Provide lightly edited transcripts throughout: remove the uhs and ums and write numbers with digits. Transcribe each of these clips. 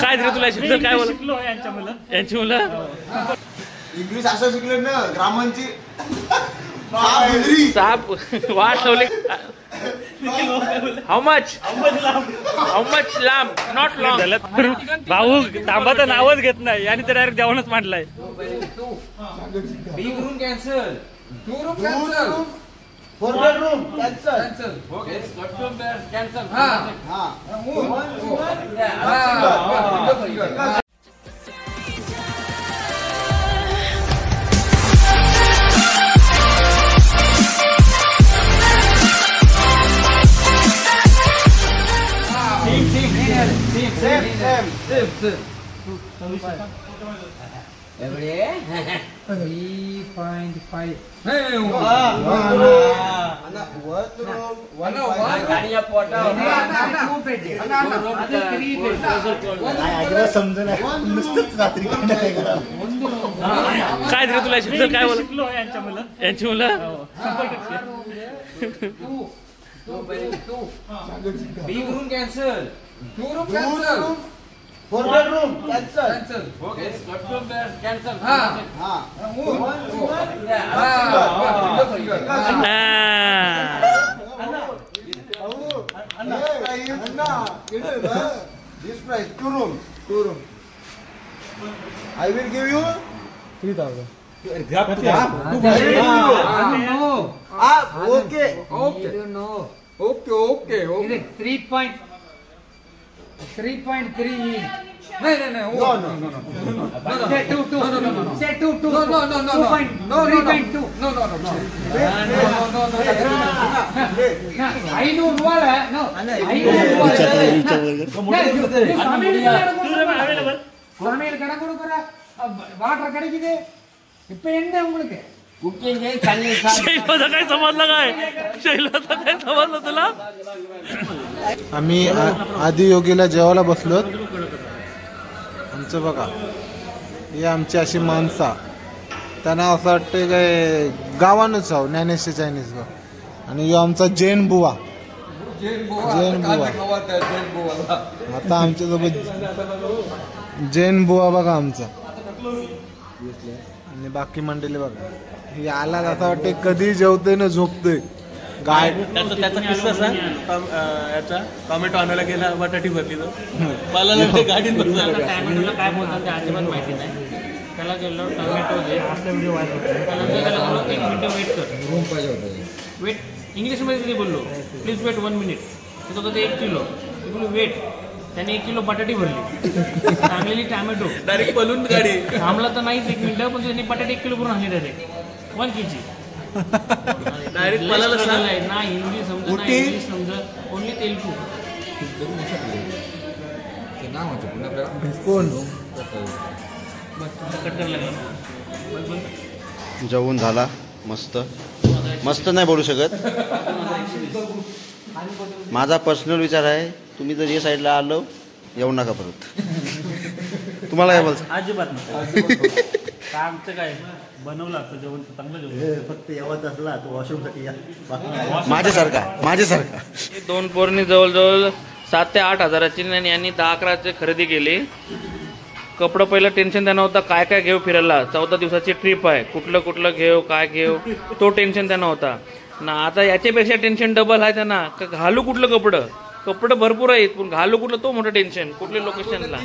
काय रे तुला शिकलो काय बोल यांची मुलं इंग्लिश असं शिकले ना ग्रामांची साप वाट ठेवले. हाऊ मच लांब नॉट लॉंग. भाऊ थांबाचं नावच घेत नाही आणि ते डायरेक्ट जेवणच मांडलाय. Big room cancel. 2 room cancel. 4 bedroom cancel. Okay. Bedroom cancel. Every 3.5. काय रे तुला शिकलो काय बोल यांची मुलं Big room cancel. 2 room cancel. 4 bedroom cancel. Okay. Bedroom cancel. This price 2 room. I will give you 3,000. Okay. Okay. 3.3. No. Say 2. Say 2. No. 3.2. No. I know what. No. I water kadikide ipo ende ungalku cooking शैलाचा काय समजलं काय तुला. आम्ही आदियोगीला जेवायला बसलो. आमचं बघा हे आमची अशी माणसा त्यांना असं वाटतं काय गावानच आहो ज्ञानेश्वर चायनीज गाव. आणि यो आमचा जैन बुवा. आता आमच्यासोबत जैन बुवा बघा आमचा. आणि बाकी मंडळी बघा हे आला असं वाटतं कधी जेवतोय ना झोपतोय. गाय त्याचा किस्सा सांग. याचा टोमॅटो आणायला गेला बटाटी भरली तर मला गाडीत बसला. टोमॅटोला काय बोलतात ते अजिबात माहिती नाही. त्याला गेलो टोमॅटो दे असला व्हिडिओ वाचतो. त्याला 1 मिनिट वेट कर. रूम पाहिजे होतं वेट इंग्लिशमध्ये किती बोललो प्लीज वेट 1 मिनिट. तो होतं 1 किलो वेट. त्याने 1 किलो बटाटी भरली. चांगलेली टोमॅटो डायरेक्ट पलून गाडी थांबला तर नाहीच 1 मिनिट. पण त्यांनी बटाटे 1 किलो भरून आणली डायरेक्ट 1 kg. डायरेक्ट मला ना हिंदी समजा ना इंग्लिश समजा ओनली तेलगू. जेवून झाला मस्त नाही बोलू शकत. माझा पर्सनल विचार आहे तुम्ही जर या साईडला आलो येऊ नका परत. तुम्हाला काय बोलतो अजिबात नाही. आमचं काय बनवलं असतं जेवण चांगलं जेवण. फक्त यावाचं असला तो वॉशरूम साठी या. माझ्यासारखा 2 पोरनी जवळजवळ 7 ते 8 हजाराची आणि यांनी 10-11ची खरेदी केली. कपडं पहिलं टेन्शन त्यांना होता काय घेऊ फिरायला. 14 दिवसाची ट्रिप आहे. कुठलं घेऊ काय घेऊ तो टेन्शन त्यांना होता ना. आता याच्यापेक्षा टेन्शन डबल आहे त्यांना. घालू कुठलं कपडं भरपूर आहेत पण घालू कुठलं तो मोठं टेन्शन. कुठल्या लोकेशनला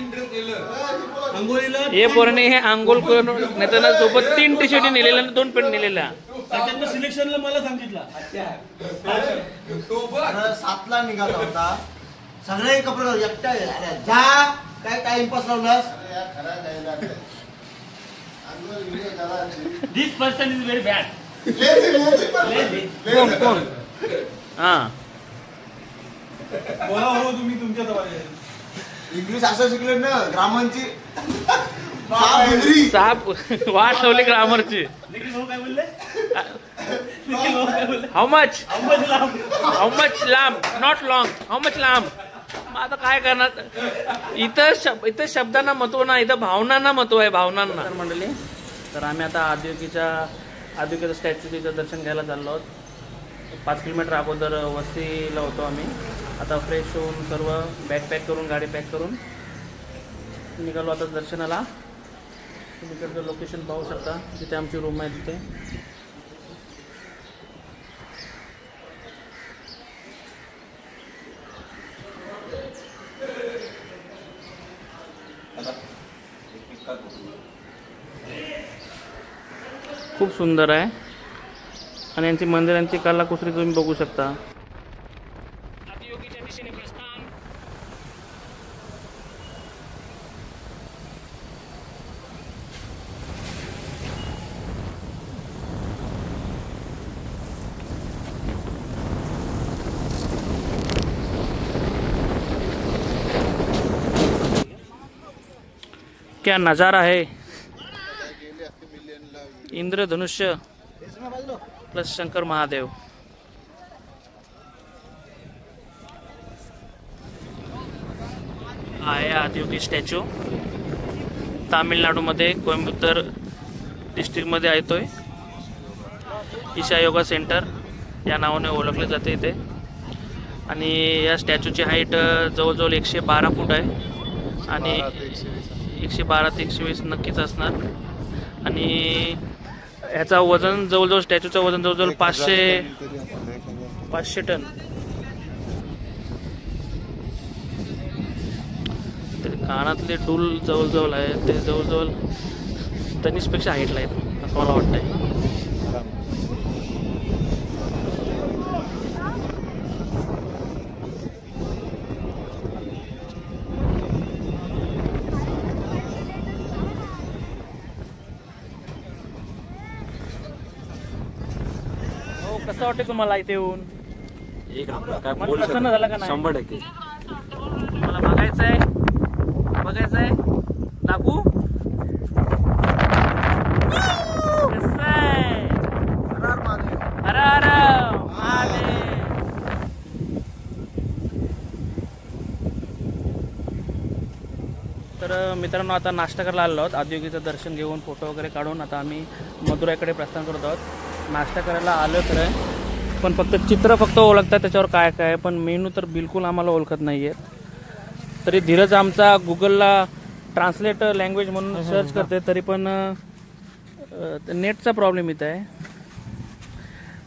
हे पोराने हे आंघोळ करून नेताना सोबत 3 टी-शर्ट नेलेल्या आणि 2 पॅन्ट नेलेल्या. सिलेक्शनला मला सांगितलं 7ला निघाला होता. सगळे कपडे एकटा जा काय टाइमपास लावलास. This person is very bad. कोण हा बोला हो तुम्ही तुमच्या इंग्लिश असं शिकले ना ग्रामांची साप वाट ठेवली ग्रामरची. काय बोलले हाऊ मच लांब नॉट लॉंग. हाऊ मच लांब. आता काय करणार. इथं शब्दांना महत्व ना इथं भावनांना महत्व आहे. भावनांना मंडळी. तर आम्ही आता आदियोगीच्या स्टॅच्यूचं दर्शन घ्यायला चाललो आहोत. 5 किलोमीटर अगोदर वस्तीला होतो आम्ही. आता फ्रेश होऊन सर्व बॅग पॅक करून गाडी पॅक करून निघालो आता दर्शनाला. तुम्ही इकडचं लोकेशन पाहू शकता, जिथे आमची रूम आहे तिथे. खूप सुंदर आहे आणि यांची मंदिरांची कलाकुसरी तुम्ही बघू शकता. आदियोगीच्या दिशेने प्रस्थान. क्या नजारा है. इंद्रधनुष्य प्लस शंकर महादेव. आहे आदियोगी स्टॅच्यू. तामिळनाडूमध्ये कोइंबतूर डिस्ट्रिक्टमध्ये आहे तो. ईशा योगा सेंटर या नावाने ओळखले जाते इथे. आणि या स्टॅच्यूची हाईट जवळजवळ 112 फूट आहे आणि 112 ते 120 नक्कीच असणार. आणि ह्याचा वजन जवळजवळ स्टॅच्यूचं वजन जवळजवळ 500 टन. तरी कानातले डूल जवळजवळ आहे ते जवळजवळ तनिषपेक्षा हाईटला आहेत असं मला वाटतंय. कसं वाटतं तुम्हाला इथे येऊन? एक नंबर. काय मन बोलू प्रसन्न झालं का नाही? 100%. मला बघायचंय दाखवू. कसं आहे? हर हर महादेव. तर मित्रांनो आता नाश्ता करायला आलो आहोत. आदियोगीचं दर्शन घेऊन फोटो वगैरे काढून आता आम्ही मदुराईकडे प्रस्थान करत आहोत. नाश्ता करायला आलो तर आहे, पण फक्त चित्र फक्त ओळखतात त्याच्यावर काय काय, पण मेनू तर बिलकुल आम्हाला ओळखत नाही आहे. तरी धीरज आमचा गुगलला ट्रान्सलेट लँग्वेज म्हणून सर्च करते, तरी पण नेटचा प्रॉब्लेम इथं आहे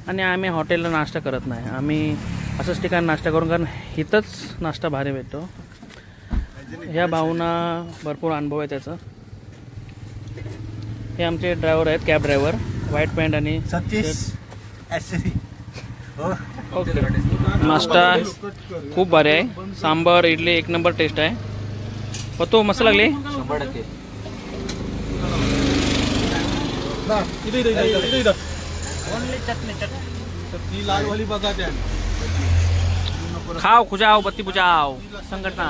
आणि आम्ही हॉटेलला नाश्ता करत नाही. आम्ही असंच ठिकाणी नाश्ता करून, कारण इथंच नाश्ता भारी भेटतो. ह्या भावना भरपूर अनुभव आहे त्याचा. हे आमचे ड्रायव्हर आहेत, कॅब ड्रायव्हर, व्हाईट पॅन्ट आणि ओके. नाश्ता खूप भारी आहे. सांबार इडली एक नंबर टेस्ट आहे. होतो मस्त लागली. 100%. लालवाली बघा त्या. खाओ खुजाओ बत्ती बुझाओ संघटना.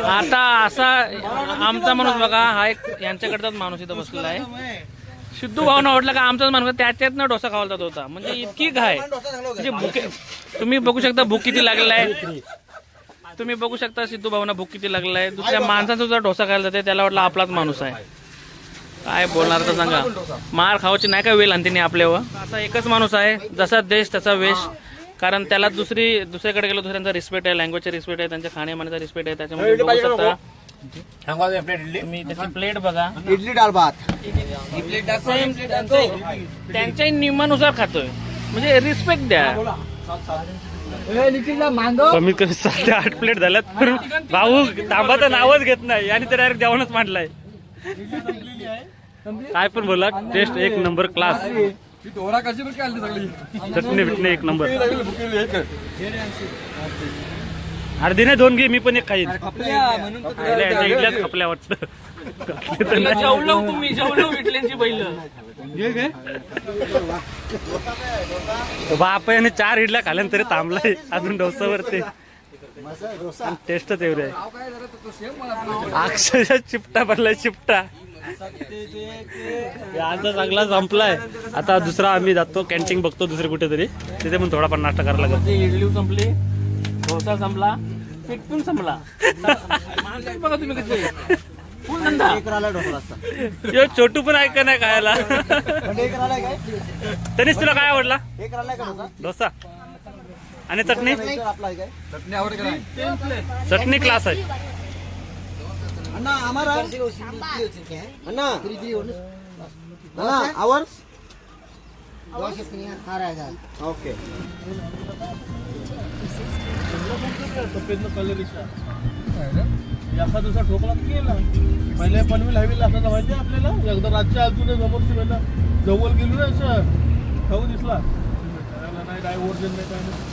आता असा आमचा माणूस बघा, हा एक यांच्याकडचाच माणूस इथं बसलेला आहे. सिद्धू भावना आवडला का आमचाच माणूस, त्याच्यातनं डोसा खावला जात होता. म्हणजे इतकी घाय, म्हणजे भूक. तुम्ही बघू शकता भूक किती लागलेला आहे. तुम्ही बघू शकता सिद्धू भावना भूक किती लागलेला आहे. दुसऱ्या माणसाचा सुद्धा डोसा खायला जाते, त्याला वाटलं आपलाच माणूस आहे. काय बोलणार तर सांगा. मार खावाची नाही का वेळ आणते आपल्यावर. असा एकच माणूस आहे, जसा देश त्याचा वेश. कारण त्याला दुसऱ्याकडे गेलो दुसऱ्यांचा रिस्पेक्ट आहे, लँग्वेजचा रिस्पेक्ट आहे, त्यांच्या खाण्यामानाचा रिस्पेक्ट आहे. त्याच्यामुळे बघू शकता तुम्ही त्याची प्लेट बघा. इडली डाळ भात त्यांच्या नियमानुसार खातोय, म्हणजे रिस्पेक्ट द्या. कमीत कमी 7 ते 8 प्लेट झाल्यात. भाऊ तांबाचं नावच घेत नाही आणि ते डायरेक्ट जेवणच मांडलाय. काय पण बोला, टेस्ट एक नंबर क्लास. चटणी बिटणी एक नंबर. अर्धी नाही 2 घे, मी पण एक खाईन. इडल्याच खपल्या वाटतं. तुम्ही जेवलो इडल्यांची बैल बाप याने 4 इडल्या खाल्ल्या तरी थांबलाय अजून डोसावरती. टेस्टच एवढी आहे, अक्षरशः चिपटा भरलाय चिपटा. आता चांगला संपलाय. आता दुसरा आम्ही जातो कॅन्टीन बघतो दुसरे कुठेतरी, तिथे पण थोडाफार नाश्ता करायला लागतो. इडली संपली, डोसा संपला, पीठ पण संपला. बघा तुम्ही किती फुल धंदा एकराला ढोकळा असता. यो छोटू पण ऐक नाही खायला. म्हणजे एकराला काय? तरीच तुला काय आवडला? एकराला का ढोकळा? डोसा आणि चटणी. आपला आहे काय? चटणी आवडे का नाही? चटणी क्लास आहे. अण्णा आम्हाला अण्णा अण्णा आवर्स ओके. सफेद कलर एका दिवसा ठोकला केला. पहिले पनवेल हायवेला असायचा माहिती आपल्याला. एकदा रातच्या अजून समोरची पहिला जवळ गेलो ना असं खाऊ दिसला नाही. काय ओरिजिन नाही काय नाही.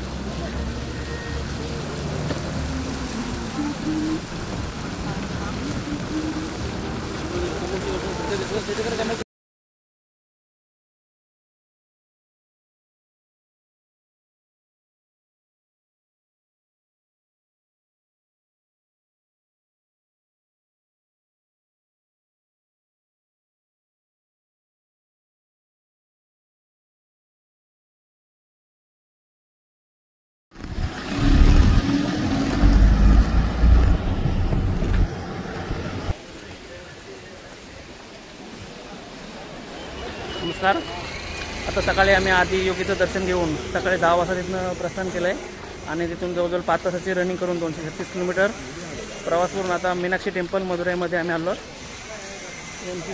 नमस्कार. आता सकाळी आम्ही आदी योगीचं दर्शन घेऊन सकाळी 10 वाजता तिथनं प्रस्थान केलं आहे आणि तिथून जवळजवळ 5 तासाची रनिंग करून 236 किलोमीटर प्रवास करून आता मीनाक्षी टेम्पल मदुराईमध्ये आम्ही आलो. यांची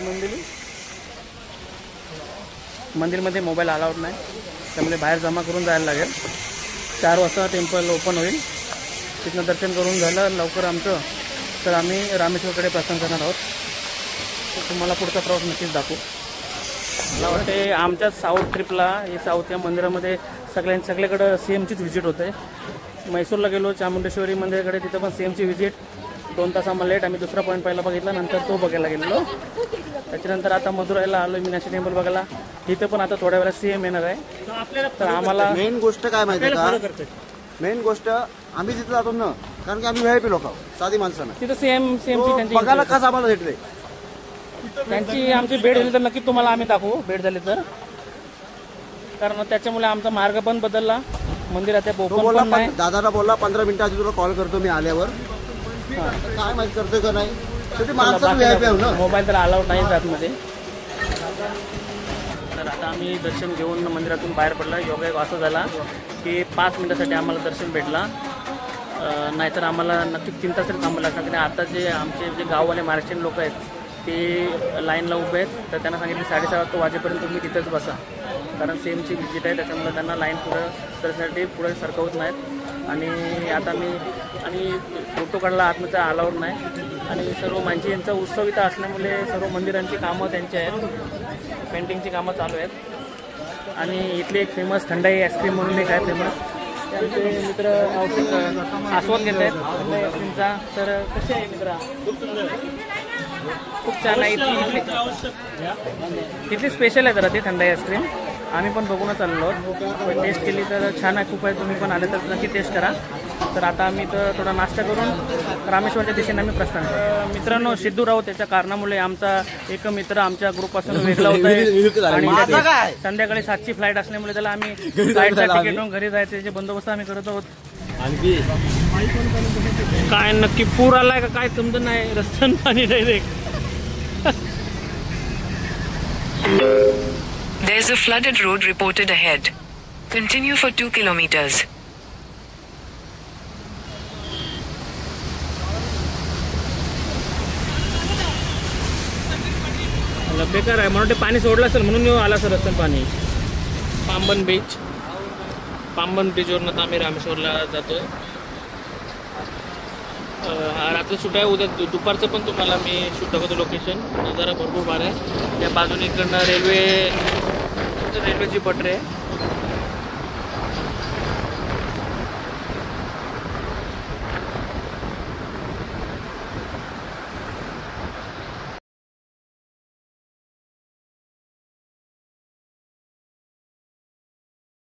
मंदिरमध्ये मोबाईल अलाउड नाही, त्यामुळे बाहेर जमा करून जायला लागेल. 4 वाजता टेम्पल ओपन होईल. तिथनं दर्शन करून झालं लवकर आमचं तर आम्ही रामेश्वरकडे प्रस्थान करणार आहोत. तर तुम्हाला पुढचा प्रवास नक्कीच दाखवू. मला वाटते आमच्या साऊथ ट्रिपला हे साऊथ या मंदिरामध्ये सगळीकडं CMचीच व्हिजिट होते. मैसूरला गेलो चामुंडेश्वरी मंदिराकडे, तिथं पण CMची व्हिजिट. 2 तास आम्हाला लेट. आम्ही दुसरा पॉईंट पहिला बघितला, नंतर तो बघायला गेलेलो. त्याच्यानंतर आता मदुराईला आलो मीनाक्षी टेम्पल बघायला. इथं पण आता थोड्या वेळा CM येणार आहे. तर आम्हाला मेन गोष्ट काय माहिती आहे का? मेन गोष्ट आम्ही जिथे जातो ना, कारण की आम्ही VIP लोक आहोत, साधी माणसं नाही. तिथं CMची बघायला कसं आम्हाला भेटले. त्यांची आमची भेट झाली तर नक्की तुम्हाला आम्ही दाखवू, भेट झाली तर. कारण त्याच्यामुळे आमचा मार्ग पण बदलला. मंदिरात ओपन पण नाही. दादाला बोलला 15 मिनिटाआधी तुला कॉल करतो मी आल्यावर. काय माहिती करतोय का नाही. मोबाईल तर अलाउड नाही आतमध्ये. तर आता आम्ही दर्शन घेऊन मंदिरातून बाहेर पडला. योगा असं झाला की 5 मिनिटासाठी आम्हाला दर्शन भेटला. नाहीतर आम्हाला नक्की 3 तास तरी थांबावं लागतं. कारण आता जे आमचे जे गाववाले महाराष्ट्रीयन लोक आहेत ते लाईनला उभे आहेत. तर त्यांना सांगितलं 7:30 वाजेपर्यंत तुम्ही तिथंच बसा, कारण CMची व्हिजिट आहे. त्याच्यामुळे त्यांना लाईन करण्यासाठी पुढे सरकवत नाहीत. आणि आता आणि फोटो काढला आतमध्ये अलाउड नाही. आणि सर्व मांजी यांचा उत्सव इथं असल्यामुळे सर्व मंदिरांची कामं त्यांची आहेत, पेंटिंगची कामं चालू आहेत. आणि इथली एक फेमस थंडाई आईस्क्रीम म्हणून एक आहे फेमस. त्यांचे मित्र आस्वाद घेत आहेत थंडाई आईस्क्रीमचा. तर कसे आहे मित्रा? खूप छान आहे. तिथली स्पेशल आहे जरा ती थंडाई आईस्क्रीम. आम्ही पण बघूनच आलेलो आहोत. टेस्ट केली तर छान आहे, खूप आहे. तुम्ही पण आले तर नक्की टेस्ट करा. तर आता आम्ही तर थोडा नाश्ता करून रामेश्वरच्या दिशेने आम्ही प्रस्थान करतो. मित्रांनो, सिद्धू राव त्याच्या कारणामुळे आमचा एक मित्र आमच्या ग्रुपपासून वेगळा होता आणि संध्याकाळी 7ची फ्लाईट असल्यामुळे त्याला आम्ही फ्लाईटचा तिकीट घेऊन घरी जायचे त्याचे बंदोबस्त आम्ही करत आहोत. काय नक्की पूर आलाय का काय समजत नाही. रस्त्यान पाणी direct. There's a flooded road reported ahead. Continue for 2 kilometers. बेकार आहे म्हणून ते पाणी सोडलं असेल म्हणून आला सर रस्त्यानं पाणी. पांबन बीचवरनं आम्ही रामेश्वरला जातोय. रात्री शूट आहे, उद्या दुपारचं पण तुम्हाला मी शूट दाखवतो. लोकेशन नजारा भरपूर भारी आहे. या बाजूने इकडनं रेल्वेची पटरी आहे.